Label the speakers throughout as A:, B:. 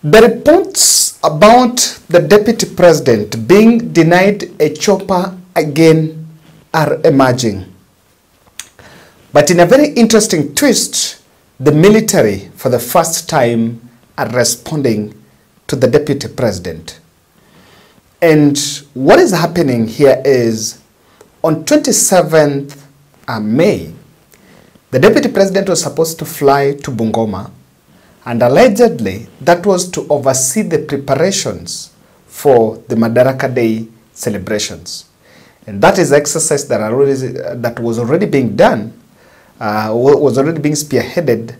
A: The reports about the deputy president being denied a chopper again are emerging. But in a very interesting twist, the military for the first time are responding to the deputy president. And what is happening here is on 27th May, the deputy president was supposed to fly to Bungoma, and allegedly that was to oversee the preparations for the Madaraka Day celebrations. And that is exercise that was already being done, was already being spearheaded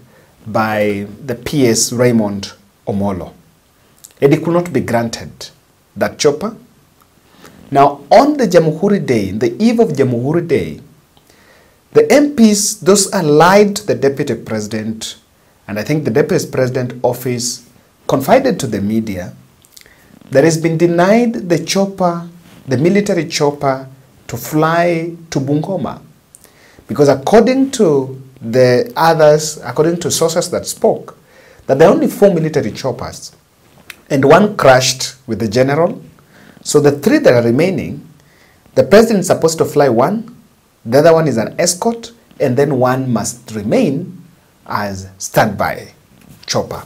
A: by the PS Raymond Omolo. And it could not be granted, that chopper. Now on the Jamhuri Day, the eve of Jamhuri Day, the MPs, those allied to the deputy president, and I think the deputy president office confided to the media, that has been denied the chopper, the military chopper, to fly to Bungoma. Because according to the others, according to sources that spoke, that there are only 4 military choppers, and one crashed with the general. So the 3 that are remaining, the president is supposed to fly one, the other one is an escort, and then one must remain as standby chopper.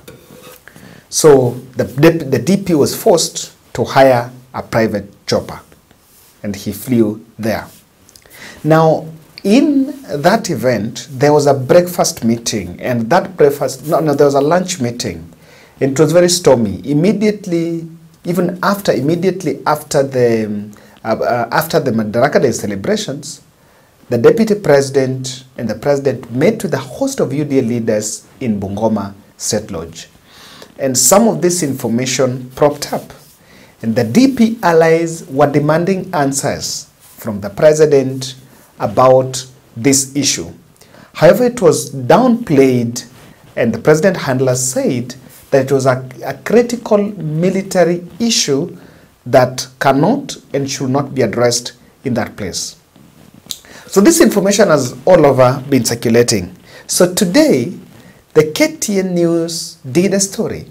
A: So the DP was forced to hire a private chopper, and he flew there. Now, in that event, there was a breakfast meeting, and that breakfast, there was a lunch meeting, and it was very stormy. Immediately after the Madaraka Day celebrations, the deputy president and the president met with a host of UDA leaders in Bungoma State Lodge. And some of this information propped up. And the DP allies were demanding answers from the president about this issue. However, it was downplayed, and the president handler said that it was a critical military issue that cannot and should not be addressed in that place. So this information has all over been circulating. So today, the KTN News did a story,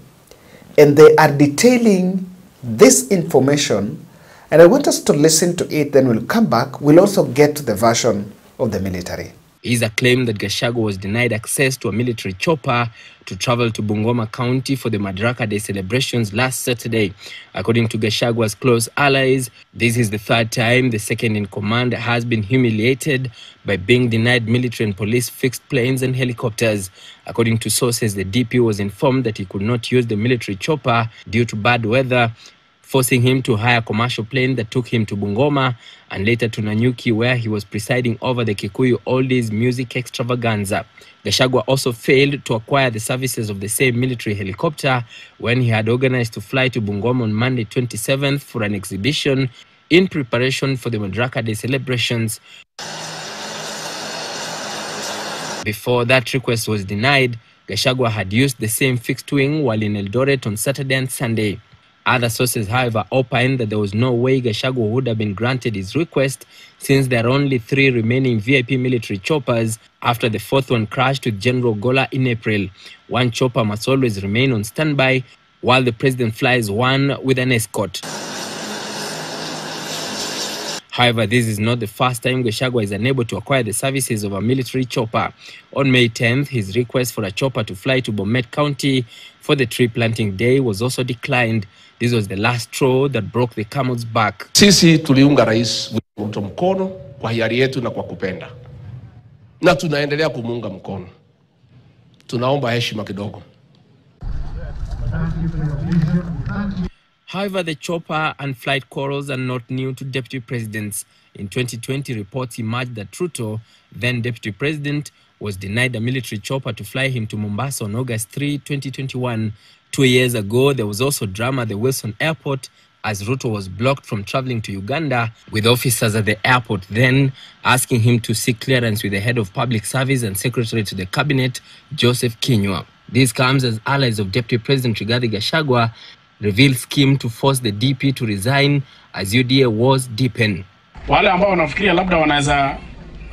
A: and they are detailing this information, and I want us to listen to it, then we'll come back. We'll also get to the version of the military.
B: It is a claim that Gachagua was denied access to a military chopper to travel to Bungoma County for the Madaraka Day celebrations last Saturday. According to Gachagua's close allies, this is the 3rd time the second-in-command has been humiliated by being denied military and police fixed planes and helicopters. According to sources, the DP was informed that he could not use the military chopper due to bad weather, forcing him to hire a commercial plane that took him to Bungoma and later to Nanyuki, where he was presiding over the Kikuyu Oldies music extravaganza. Gachagua also failed to acquire the services of the same military helicopter when he had organized to fly to Bungoma on Monday 27th for an exhibition in preparation for the Madaraka Day celebrations. Before that request was denied, Gachagua had used the same fixed wing while in Eldoret on Saturday and Sunday. Other sources, however, opined that there was no way Gachagua would have been granted his request, since there are only 3 remaining VIP military choppers after the 4th one crashed with General Gola in April. One chopper must always remain on standby, while the president flies one with an escort. However, this is not the first time Gachagua is unable to acquire the services of a military chopper. On May 10th, his request for a chopper to fly to Bomet County for the tree planting day was also declined. This was the last straw that broke the camel's back.
C: Sisi tuliunga Rais Ruto mkono kwa hiari yetu na kwa kupenda. Na tunaendelea kumuunga mkono. Tunaomba heshima kidogo.
B: However, the chopper and flight quarrels are not new to deputy presidents. In 2020, reports emerged that Ruto, then deputy president, was denied a military chopper to fly him to Mombasa on August 3, 2021. 2 years ago, there was also drama at the Wilson Airport as Ruto was blocked from traveling to Uganda, with officers at the airport then asking him to seek clearance with the head of public service and secretary to the cabinet, Joseph Kinyua. This comes as allies of Deputy President Rigathi Gachagua revealed scheme to force the DP to resign as UDA wars deepen.
D: Wale ambao wanafikiria labda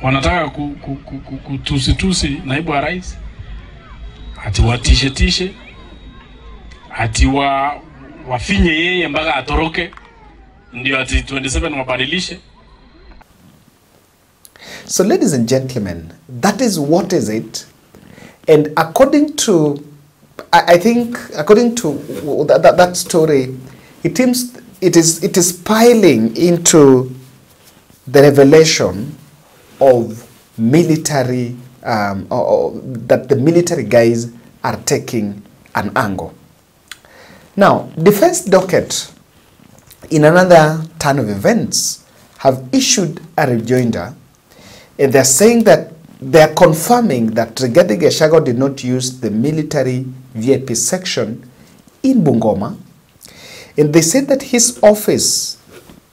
D: wanataka kutusi naibu wa rais, ati watishe ati wafinye yeye mpaka atoroke ndio ati 27 wabadilishe.
A: So ladies and gentlemen, that is what is it. And according to, I think, according to that story, it seems it is piling into the revelation of military, that the military guys are taking an angle. Now, Defense Docket, in another turn of events, have issued a rejoinder, and they're saying that they're confirming that Rigathi did not use the military VIP section in Bungoma, and they said that his office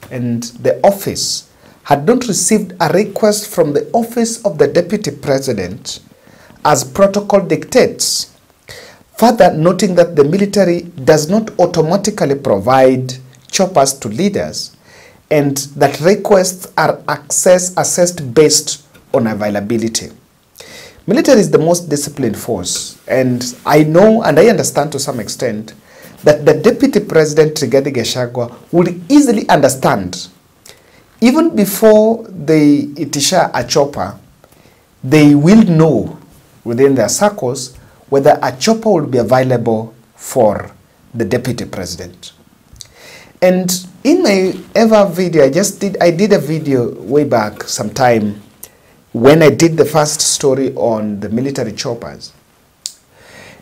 A: and the office had not received a request from the office of the Deputy President as protocol dictates, further noting that the military does not automatically provide choppers to leaders and that requests are assessed based on availability. Military is the most disciplined force, and I know and I understand to some extent that the Deputy President Rigathi Gachagua would easily understand, even before they itisha a chopper, they will know within their circles whether a chopper will be available for the Deputy President. And in my ever video, I did a video way back sometime when I did the first story on the military choppers.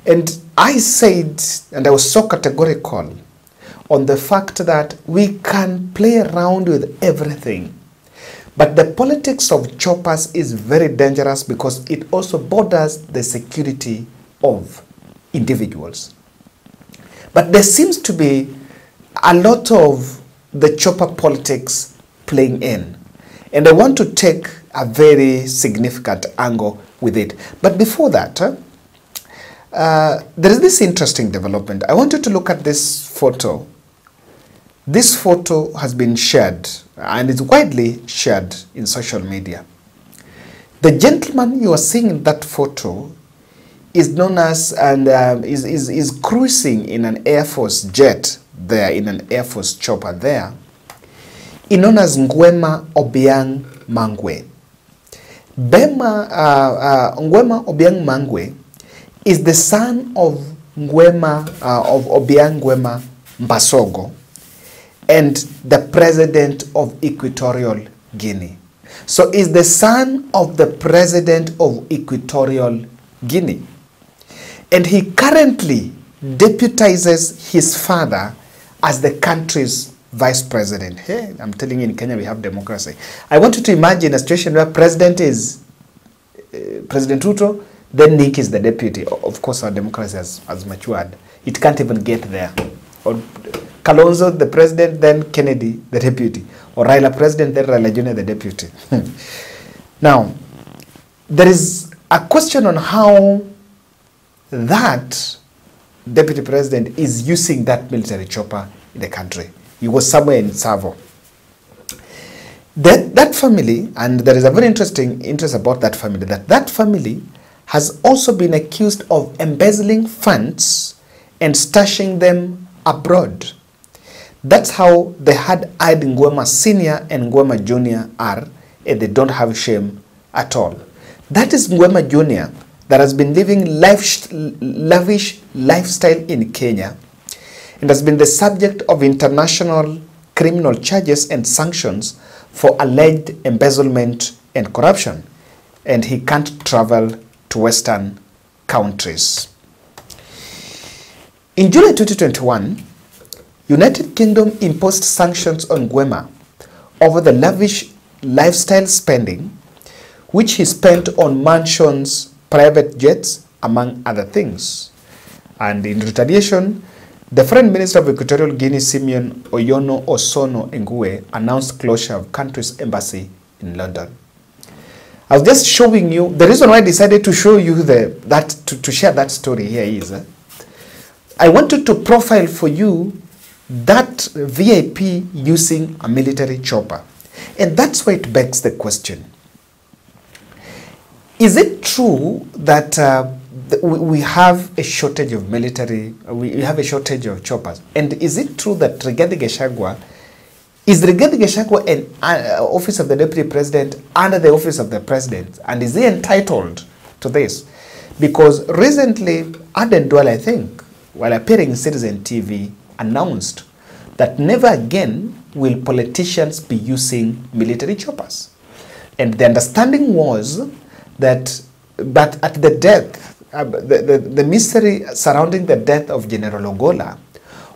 A: And I said, and I was so categorical on the fact that we can play around with everything, but the politics of choppers is very dangerous because it also borders the security of individuals. But there seems to be a lot of the chopper politics playing in, and I want to take a very significant angle with it. But before that, there is this interesting development. I want you to look at this photo. This photo has been shared and is widely shared in social media. The gentleman you are seeing in that photo is known as, and is cruising in an Air Force jet there, in an Air Force chopper there, is known as Ngwema Obiang Mangwe. Ngwema Obiang Mangwe is the son of Ngwema, of Obiang Ngwema Mbasogo, and the president of Equatorial Guinea. So is the son of the president of Equatorial Guinea. And he currently deputizes his father as the country's vice president. Hey, I'm telling you, in Kenya we have democracy. I want you to imagine a situation where president is President Ruto, then Nick is the deputy. Of course, our democracy has matured. It can't even get there. Or Kalonzo, the president, then Kennedy, the deputy. Or Raila, president, then Raila Jr., the deputy. Now, there is a question on how that deputy president is using that military chopper in the country. He was somewhere in Savo. That family, and there is a very interesting interest about that family, that family has also been accused of embezzling funds and stashing them abroad. That's how they had eyed Ngwema Senior and Ngwema Junior are, and they don't have shame at all. That is Ngwema Junior that has been living lavish lifestyle in Kenya and has been the subject of international criminal charges and sanctions for alleged embezzlement and corruption, and he can't travel to Western countries. In July 2021, United Kingdom imposed sanctions on Ngwema over the lavish lifestyle spending, which he spent on mansions, private jets, among other things. And in retaliation, the Foreign Minister of Equatorial Guinea, Simeon Oyono Osono Ngwe, announced closure of country's embassy in London. I was just showing you, the reason why I decided to show you to share that story here is, I wanted to profile for you that VIP using a military chopper. And that's why it begs the question. Is it true that we have a shortage of military, we have a shortage of choppers. And is it true that Rigathi Gachagua, is Rigathi Gachagua an office of the deputy president under the office of the president? And is he entitled to this? Because recently, Aden Duale, I think, while appearing in Citizen TV, announced that never again will politicians be using military choppers. And the understanding was that, but at the death, the mystery surrounding the death of General Ogola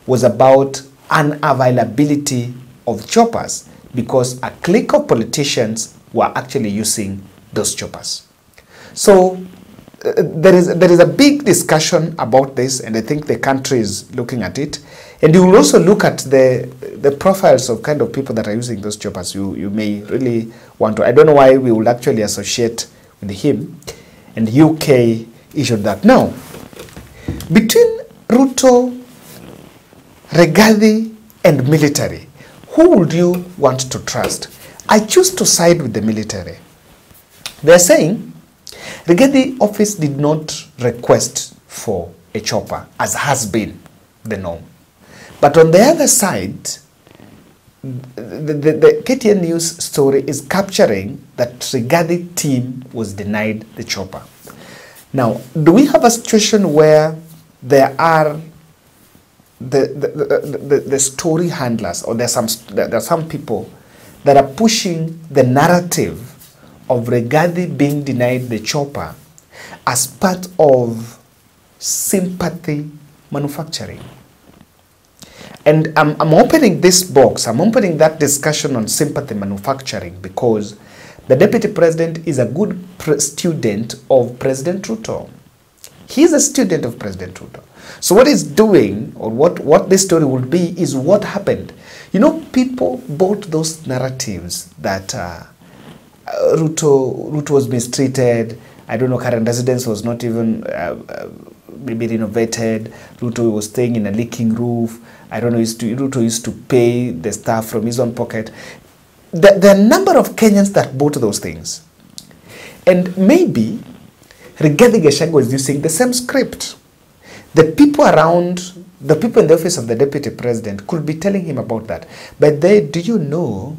A: was about unavailability of choppers, because a clique of politicians were actually using those choppers. So there is a big discussion about this, and I think the country is looking at it. And you will also look at the profiles of kind of people that are using those choppers. You may really want to. I don't know why we would actually associate with him, and UK issued that. Now, between Ruto, Rigathi, and military, who would you want to trust? I choose to side with the military. They're saying Rigathi office did not request for a chopper, as has been the norm. But on the other side, the KTN News story is capturing that Rigathi team was denied the chopper. Now, do we have a situation where there are the story handlers, or there are some people that are pushing the narrative of Rigathi being denied the chopper as part of sympathy manufacturing? And I'm opening this box, I'm opening that discussion on sympathy manufacturing, because the deputy president is a good student of President Ruto. He's a student of President Ruto. So what he's doing, or what this story will be, is what happened. You know, people bought those narratives that Ruto was mistreated. I don't know, current residence was not even maybe renovated. Ruto was staying in a leaking roof. I don't know, Ruto used to pay the staff from his own pocket. There are a number of Kenyans that bought those things. And maybe Rigathi Gachagua was using the same script. The people around, the people in the office of the deputy president could be telling him about that. But do you know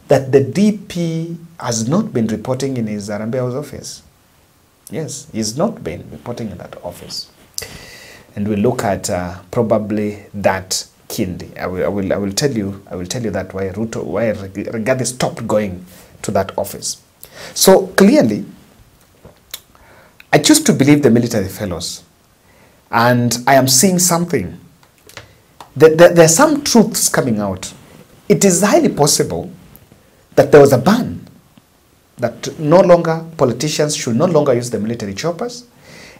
A: that the DP has not been reporting in his Harambee House office? Yes, he's not been reporting in that office. And we'll look at probably that keenly. I will tell you that why Rigathi stopped going to that office. So clearly, I choose to believe the military fellows, and I am seeing something. There are some truths coming out. It is highly possible that there was a ban, that no longer politicians should no longer use the military choppers,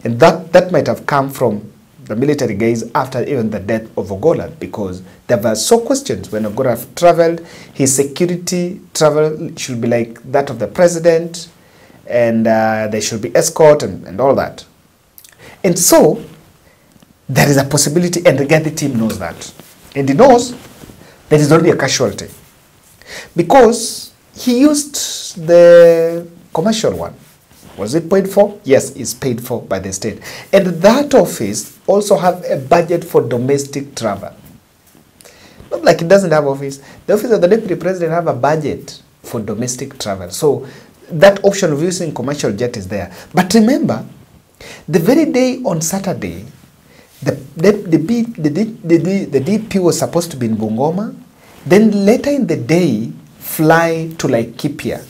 A: and that might have come from the military guys after even the death of Ogola, because there were so questions when Ogola traveled, his security travel should be like that of the president, and there should be escort and all that. And so there is a possibility, and the Rigathi team knows that, and he knows there is already a casualty, because he used the commercial one. Was it paid for? Yes, it's paid for by the state. And that office also have a budget for domestic travel. Not like it doesn't have office. The office of the deputy president have a budget for domestic travel. So that option of using commercial jet is there. But remember, the very day on Saturday, the DP was supposed to be in Bungoma. Then later in the day, fly to Laikipia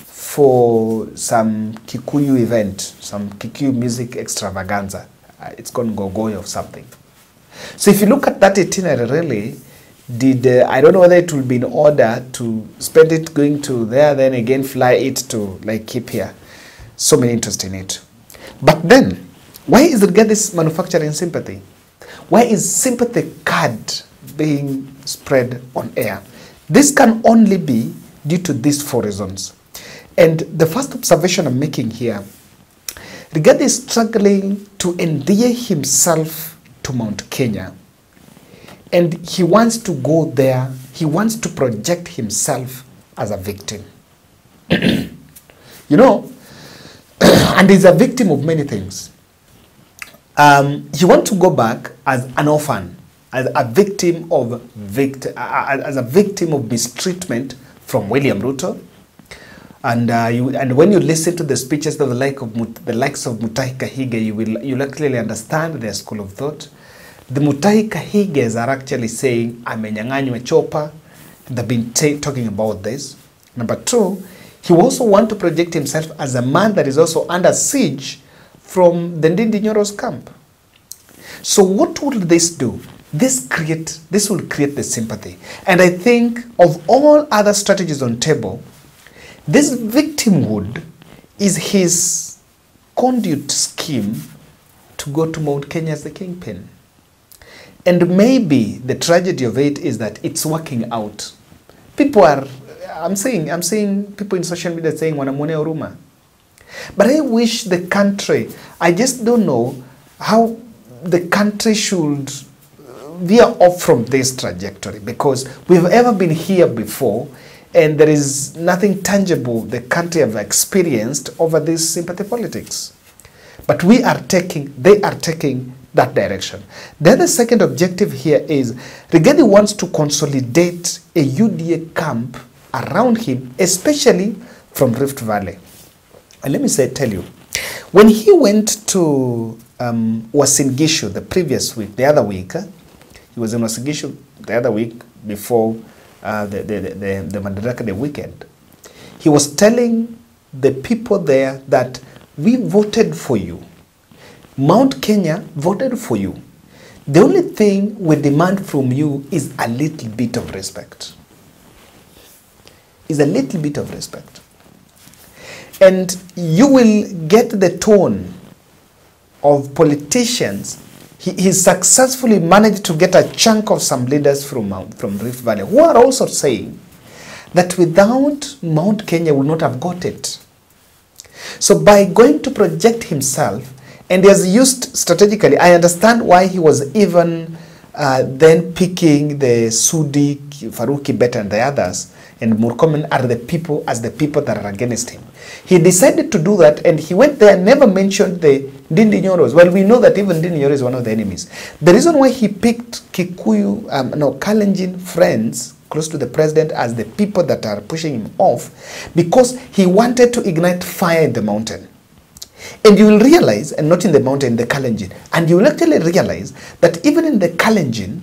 A: for some Kikuyu event, some Kikuyu music extravaganza. It's called Gogoy or something. So if you look at that itinerary, really, I don't know whether it will be in order to spend it going to there, then again fly it to Laikipia. So many interest in it. But then, why is Rigathi's manufacturing sympathy? Why is sympathy card being spread on air? This can only be due to these four reasons. And the first observation I'm making here, Rigathi is struggling to endear himself to Mount Kenya. And he wants to go there. He wants to project himself as a victim. You know, and he's a victim of many things. he wants to go back as an orphan, as a victim of mistreatment from William Ruto. And when you listen to the speeches of the likes of Mutahi Kahiga, you'll actually understand their school of thought. The Mutahi Kahigas are actually saying, amenyang'anywe chopa. They've been talking about this. Number two, he also wants to project himself as a man that is also under siege from the Ndindi Nyoro's camp. So what will this do? This will create the sympathy. And I think of all other strategies on table, this victimhood is his conduit scheme to go to Mount Kenya as the kingpin. And maybe the tragedy of it is that it's working out. People are, I'm seeing people in social media saying, wanamwone huruma. But I wish the country, I just don't know how the country should veer off from this trajectory, because we've ever been here before and there is nothing tangible the country have experienced over this sympathy politics. But they are taking that direction. Then the second objective here is Rigathi wants to consolidate a UDA camp around him, especially from Rift Valley. And let me tell you, when he went to Uasin Gishu the other week, he was in Uasin Gishu the other week before the Madaraka Day weekend, he was telling the people there that we voted for you. Mount Kenya voted for you. The only thing we demand from you is a little bit of respect. Is a little bit of respect. And you will get the tone of politicians. He successfully managed to get a chunk of some leaders from Rift Valley who are also saying that without Mount Kenya would not have got it. So by going to project himself, and he has used strategically, I understand why he was even then picking the Sudi, Faruki Bet and the others, and Murkomen are the people that are against him. He decided to do that, and he went there and never mentioned the Ndindi Nyoros. Well, we know that even Ndindi Nyoro is one of the enemies. The reason why he picked Kikuyu, Kalenjin friends close to the president as the people that are pushing him off, because he wanted to ignite fire in the mountain. And you will realize, and not in the mountain, the Kalenjin, and you will actually realize that even in the Kalenjin,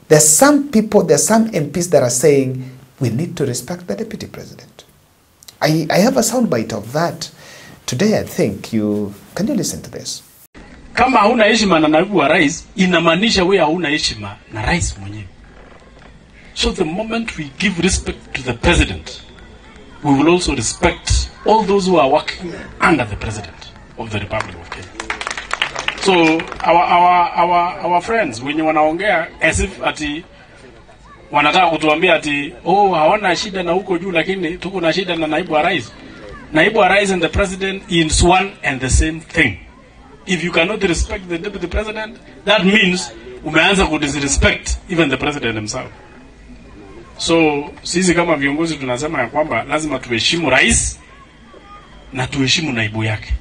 A: there are some people, there are some MPs that are saying, we need to respect the deputy president. I have a soundbite of that today. I think can you listen to this?
D: Kama hauna heshima na naibu wa rais, inamaanisha wewe hauna heshima na rais mwenyewe. So the moment we give respect to the president, we will also respect all those who are working under the president of the Republic of Kenya. So our friends wenye wanaongea as if ati wanataka kutuambia ati hawana shida na huko juu, lakini tuko na shida na naibu wa rais. Naibu wa rais and the president is one and the same thing. If you cannot respect the deputy president, that means umeanza ku disrespect even the president himself. So sisi kama viongozi tunasema ya kwamba lazima tuheshimu rais na tuheshimu naibu yake,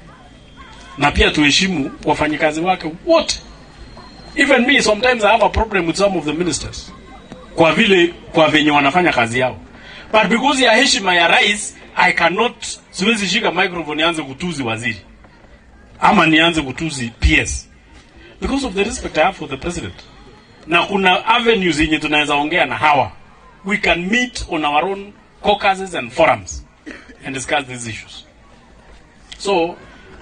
D: na pia tuheshimu wafanyikazi wake wote. Even me, sometimes I have a problem with some of the ministers kwa venye wanafanya kazi yao, but because ya heshima ya rais, I cannot, siwezi shika microphone nianze kutuzi waziri ama nianze kutuzi PS, because of the respect I have for the president. Na kuna avenues yenye tunaweza ongea na hawa. We can meet on our own caucuses and forums and discuss these issues. So,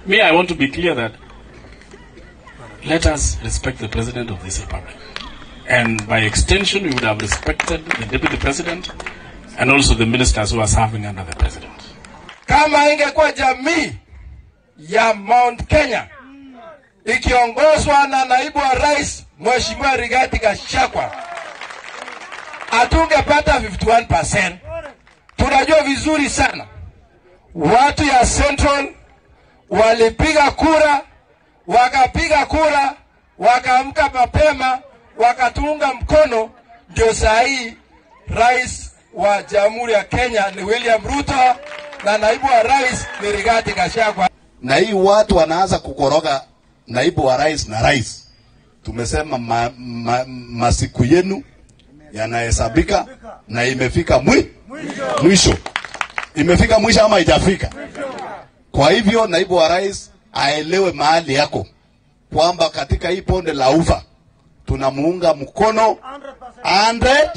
D: I want to be clear that let us respect the president of this republic. And by extension, we would have respected the deputy president and also the ministers who are serving under the president.
E: Kama ingekuwa jamii ya Mount Kenya ikiongozwa na naibu wa rais Mheshimiwa Rigathi Gachagua, atungepata 51%. Tunajua vizuri sana watu ya Central walipiga kura, wakapiga kura, wakaamka mapema, wakatunga mkono, ndio sahi rais wa Jamhuri ya Kenya ni William Ruto na naibu wa rais ni Rigathi Gachagua.
F: Na hii watu wanaanza kukoroga
E: naibu wa rais na rais, tumesema masiku yenu yanahesabika na imefika mwisho. Imefika mwisho ama haijafika? Kwa hivyo naibu wa rais aelewe mahali yako kwamba katika hii ponde la ufa tunamuunga mkono 100%.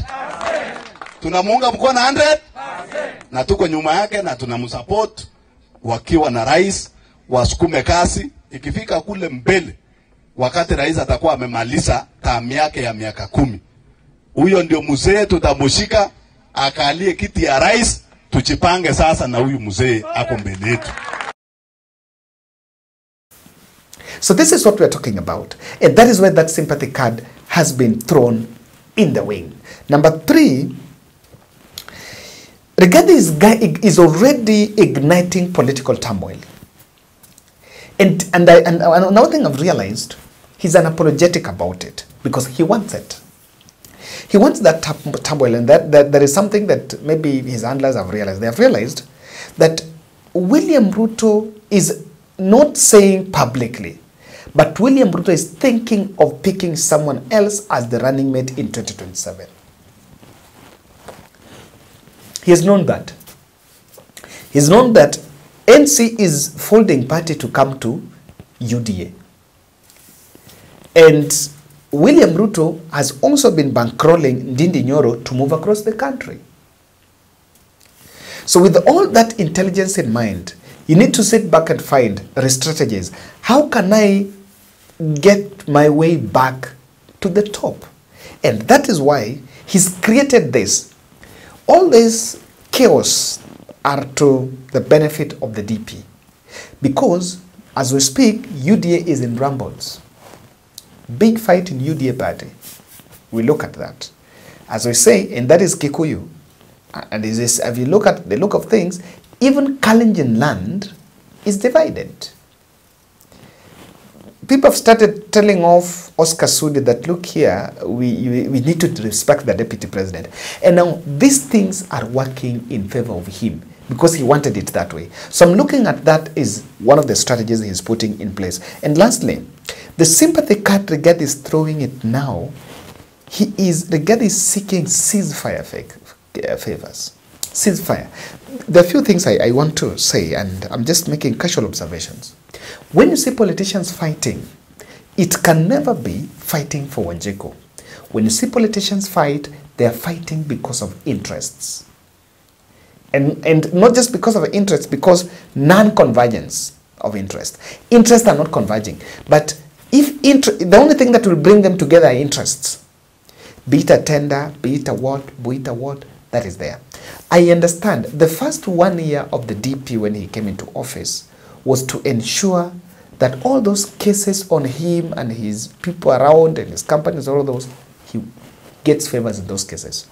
E: Tunamuunga mkono 100% na tuko nyuma yake na tunamsupport wakiwa na rais, wasukume kasi. Ikifika kule mbele, wakati rais atakuwa amemaliza term yake ya miaka 10, huyo ndio mzee tutamushika akalie kiti ya rais. Tujipange sasa na huyu mzee ako mbele yetu.
A: So this is what we are talking about. And that is where that sympathy card has been thrown in the wing. Number 3, Rigathi is already igniting political turmoil. And another thing I've realized, he's unapologetic about it because he wants it. He wants that turmoil, and that there is something that maybe his handlers have realized. They have realized that William Ruto is not saying publicly, but William Ruto is thinking of picking someone else as the running mate in 2027. He has known that. He's known that NC is folding party to come to UDA. And William Ruto has also been bankrolling Ndindi Nyoro to move across the country. So with all that intelligence in mind, you need to sit back and find strategies. How can I get my way back to the top? And that is why he's created this. All this chaos are to the benefit of the DP. Because as we speak, UDA is in rambles. Big fight in UDA party. We look at that. As we say, and that is Kikuyu. And if you look at the look of things, even Kalenjin land is divided. People have started telling off Oscar Sudi that, look here, we need to respect the deputy president. And now these things are working in favor of him because he wanted it that way. So I'm looking at that as one of the strategies he's putting in place. And lastly, the sympathy card Rigathi is throwing it now. Rigathi is seeking ceasefire favors. Ceasefire. There are a few things I want to say, and I'm just making casual observations. When you see politicians fighting, it can never be fighting for Wanjiku. When you see politicians fight, they are fighting because of interests. And not just because of interests, because non-convergence of interest. Interests are not converging. But if the only thing that will bring them together are interests. Be it a tender, be it a what, that is there. I understand the first 1 year of the DP when he came into office was to ensure that all those cases on him and his people around and his companies, all of those, he gets favors in those cases.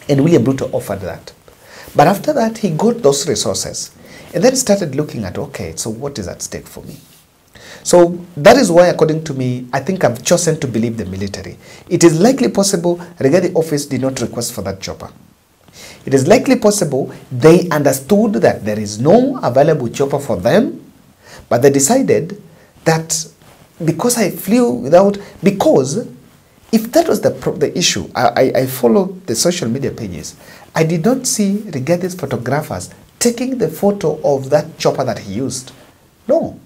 A: And William Ruto offered that. But after that, he got those resources and then started looking at, okay, so what is at stake for me? So that is why, according to me, I think I've chosen to believe the military. It is likely possible Rigathi office did not request for that chopper. It is likely possible they understood that there is no available chopper for them, but they decided that because I flew without, because if that was the issue, I followed the social media pages. I did not see Rigathi's photographers taking the photo of that chopper that he used. No,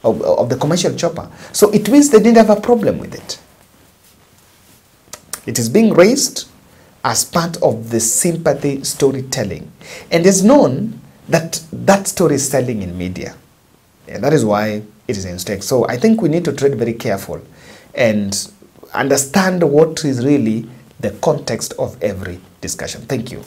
A: of the commercial chopper. So it means they didn't have a problem with it. It is being raised as part of the sympathy storytelling. And it's known that that story is selling in media. And that is why it is in stake. So I think we need to tread very careful and understand what is really the context of every discussion. Thank you.